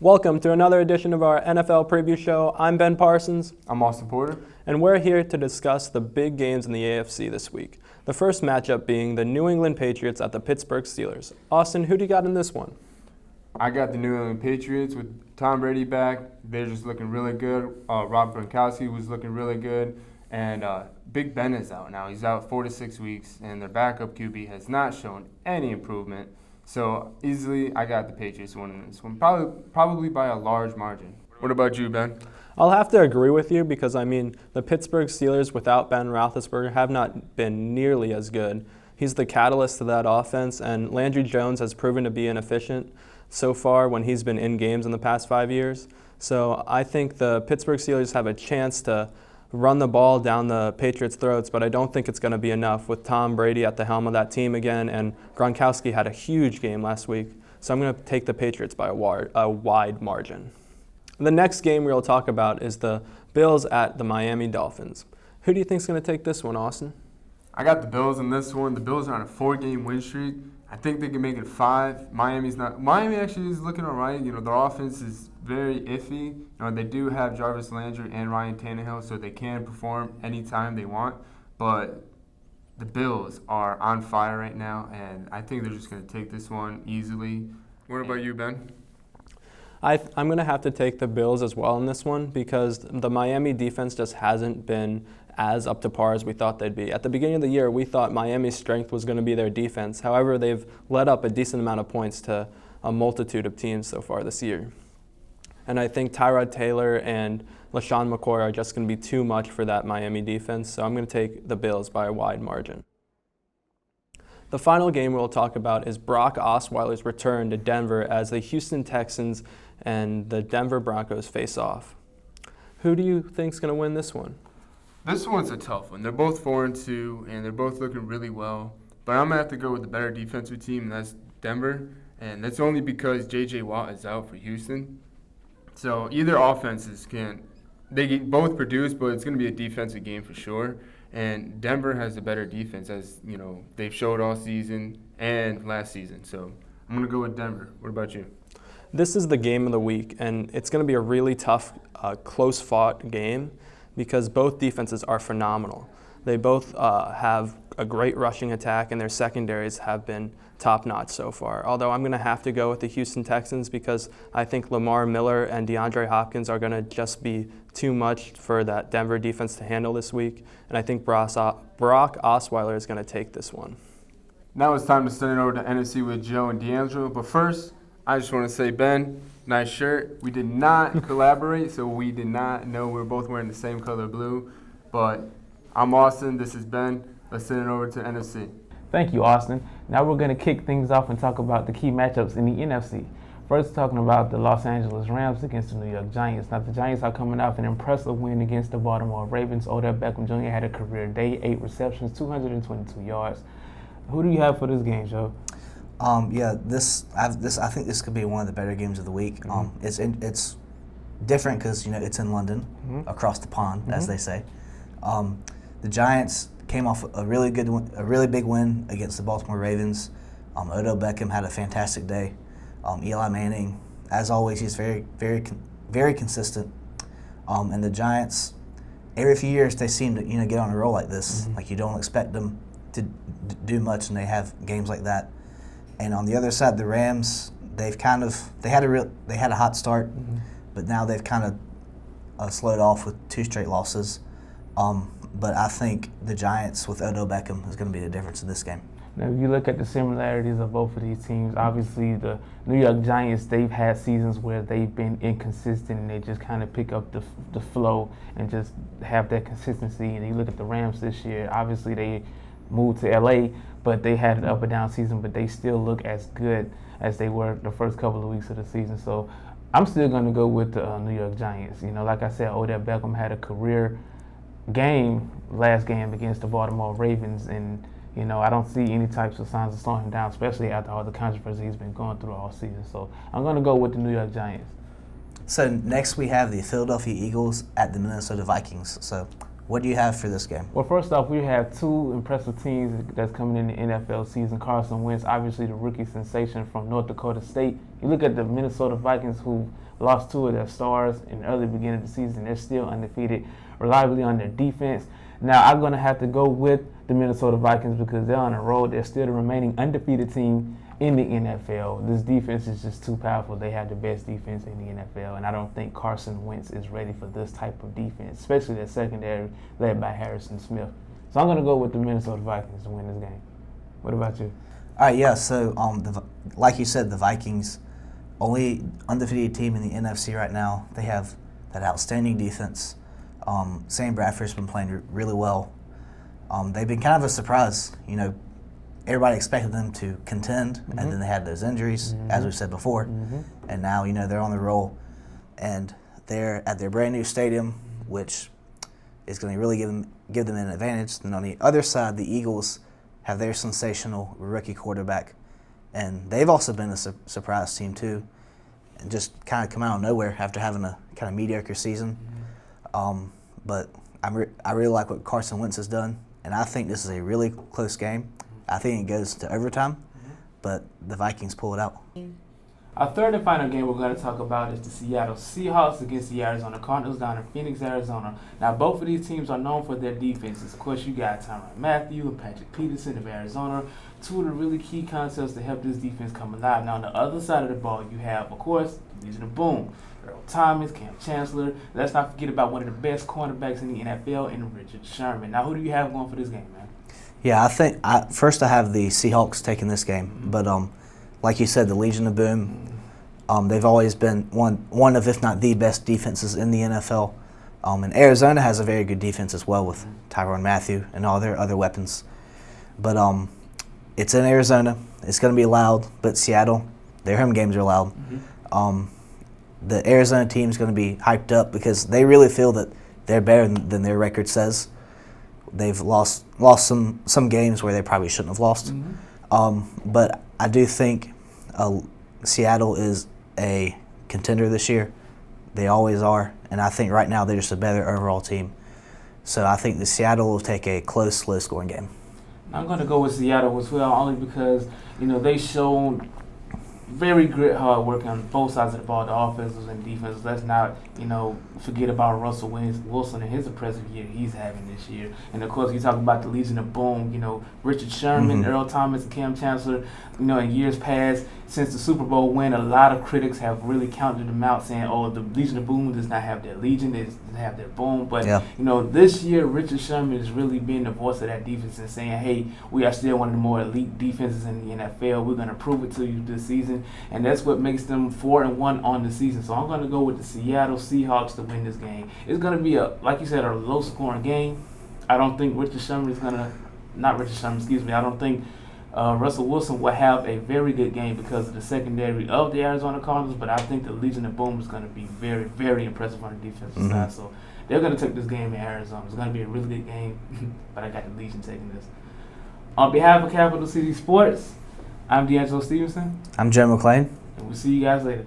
Welcome to another edition of our NFL Preview Show. I'm Ben Parsons. I'm Austin Porter. And we're here to discuss the big games in the AFC this week. The first matchup being the New England Patriots at the Pittsburgh Steelers. Austin, who do you got in this one? I got the New England Patriots with Tom Brady back. They're just looking really good. Rob Gronkowski was looking really good. And Big Ben is out now. He's out 4 to 6 weeks, and their backup QB has not shown any improvement. So easily, I got the Patriots winning this one, probably by a large margin. What about you, Ben? I'll have to agree with you because, the Pittsburgh Steelers without Ben Roethlisberger have not been nearly as good. He's the catalyst to that offense, and Landry Jones has proven to be inefficient so far when he's been in games in the past 5 years. So I think the Pittsburgh Steelers have a chance to run the ball down the Patriots' throats, but I don't think it's going to be enough with Tom Brady at the helm of that team again, and Gronkowski had a huge game last week, so I'm going to take the Patriots by a wide margin. The next game we'll talk about is the Bills at the Miami Dolphins. Who do you think is going to take this one, Austin? I got the Bills in this one. The Bills are on a 4-game win streak. I think they can make it 5. Miami actually is looking all right. Their offense is very iffy. They do have Jarvis Landry and Ryan Tannehill, so they can perform anytime they want. But the Bills are on fire right now, and I think they're just going to take this one easily. What about you, Ben? I'm going to have to take the Bills as well in this one because the Miami defense just hasn't been as up to par as we thought they'd be. At the beginning of the year, we thought Miami's strength was going to be their defense. However, they've let up a decent amount of points to a multitude of teams so far this year. And I think Tyrod Taylor and LaShawn McCoy are just going to be too much for that Miami defense, so I'm going to take the Bills by a wide margin. The final game we'll talk about is Brock Osweiler's return to Denver as the Houston Texans and the Denver Broncos face off. Who do you think is going to win this one? This one's a tough one. They're both 4-2, and they're both looking really well. But I'm going to have to go with the better defensive team, and that's Denver. And that's only because J.J. Watt is out for Houston. So either offenses they both produce, but it's going to be a defensive game for sure. And Denver has a better defense, as they've showed all season and last season. So I'm going to go with Denver. What about you? This is the game of the week, and it's going to be a really tough, close-fought game because both defenses are phenomenal. They both have a great rushing attack, and their secondaries have been top-notch so far. Although I'm going to have to go with the Houston Texans because I think Lamar Miller and DeAndre Hopkins are going to just be too much for that Denver defense to handle this week, and I think Brock Osweiler is going to take this one. Now it's time to send it over to NFC with Joe and DeAngelo. But first, I just want to say, Ben, nice shirt. We did not collaborate, so we did not know we were both wearing the same color blue. But I'm Austin. This is Ben. Let's send it over to NFC. Thank you, Austin. Now we're going to kick things off and talk about the key matchups in the NFC. First, talking about the Los Angeles Rams against the New York Giants. Now, the Giants are coming off an impressive win against the Baltimore Ravens. Odell Beckham Jr. had a career day, 8 receptions, 222 yards. Who do you have for this game, Joe? I think this could be one of the better games of the week. Mm-hmm. It's different because it's in London, across the pond, as they say. The Giants came off a really big win against the Baltimore Ravens. Odell Beckham had a fantastic day. Eli Manning, as always, he's very, very, very consistent. And the Giants, every few years, they seem to get on a roll like this. Like you don't expect them to do much, and they have games like that. And on the other side, the Rams, they had a hot start, but now they've kind of slowed off with 2 straight losses. But I think the Giants with Odell Beckham is going to be the difference in this game. Now, if you look at the similarities of both of these teams, obviously the New York Giants, they've had seasons where they've been inconsistent and they just kind of pick up the flow and just have that consistency. And you look at the Rams this year, obviously they moved to LA, but they had an up and down season, but they still look as good as they were the first couple of weeks of the season. So I'm still going to go with the New York Giants. Like I said, Odell Beckham had a career last game against the Baltimore Ravens, and I don't see any types of signs of slowing him down, especially after all the controversy he's been going through all season. So I'm going to go with the New York Giants. So next we have the Philadelphia Eagles at the Minnesota Vikings. So what do you have for this game? Well, first off, we have two impressive teams that's coming in the NFL season. Carson Wentz, obviously the rookie sensation from North Dakota State. You look at the Minnesota Vikings, who lost two of their stars in the early beginning of the season. They're still undefeated, reliably on their defense. Now, I'm going to have to go with the Minnesota Vikings because they're on a roll. They're still the remaining undefeated team in the NFL. This defense is just too powerful. They have the best defense in the NFL, and I don't think Carson Wentz is ready for this type of defense, especially their secondary led by Harrison Smith. So I'm going to go with the Minnesota Vikings to win this game. What about you? All right, yeah. So, like you said, the Vikings, only undefeated team in the NFC right now. They have that outstanding defense. Sam Bradford's been playing really well. They've been kind of a surprise. You know, everybody expected them to contend, and then they had those injuries, as we've said before. And now, you know, they're on the roll, and they're at their brand new stadium, which is going to really give them an advantage. And on the other side, the Eagles have their sensational rookie quarterback, and they've also been a surprise team too, and just kind of come out of nowhere after having a kind of mediocre season. But I really like what Carson Wentz has done, and I think this is a really close game. I think it goes to overtime, but the Vikings pull it out. Our third and final game we're going to talk about is the Seattle Seahawks against the Arizona Cardinals down in Phoenix, Arizona. Now, both of these teams are known for their defenses. Of course, you got Tyrann Mathieu and Patrick Peterson of Arizona, two of the really key concepts to help this defense come alive. Now, on the other side of the ball, you have, of course, Legion of Boom, Earl Thomas, Cam Chancellor. Let's not forget about one of the best cornerbacks in the NFL, and Richard Sherman. Now, who do you have going for this game, man? Yeah, I think first I have the Seahawks taking this game, but like you said, the Legion of Boom, they've always been one of, if not the best defenses in the NFL. And Arizona has a very good defense as well with Tyrann Mathieu and all their other weapons. But it's in Arizona. It's going to be loud, but Seattle, their home games are loud. The Arizona team is going to be hyped up because they really feel that they're better than their record says. They've lost some games where they probably shouldn't have lost. But I do think Seattle is a contender this year. They always are. And I think right now they're just a better overall team. So I think the Seattle will take a close, low-scoring game. I'm going to go with Seattle as well, only because, you know, they showed very great hard work on both sides of the ball, the offenses and defenses. Let's not, you know, forget about Russell Wilson and his impressive year he's having this year. And, of course, you talk about the Legion of Boom, you know, Richard Sherman, Earl Thomas, and Cam Chancellor. You know, in years past, since the Super Bowl win, a lot of critics have really counted them out, saying, oh, the Legion of Boom does not have their Legion, they doesn't have their Boom. But, you know, this year, Richard Sherman is really being the voice of that defense and saying, hey, we are still one of the more elite defenses in the NFL. We're going to prove it to you this season. And that's what makes them 4-1 on the season. So I'm going to go with the Seattle Seahawks to win this game. It's going to be, like you said, a low-scoring game. I don't think Richard Sherman is going to – not Richard Sherman, excuse me. I don't think Russell Wilson will have a very good game because of the secondary of the Arizona Cardinals, but I think the Legion of Boom is going to be very, very impressive on the defensive side. So they're going to take this game in Arizona. It's going to be a really good game, but I got the Legion taking this. On behalf of Capital City Sports, I'm DeAngelo Stevenson. I'm Joe McLean. And we'll see you guys later.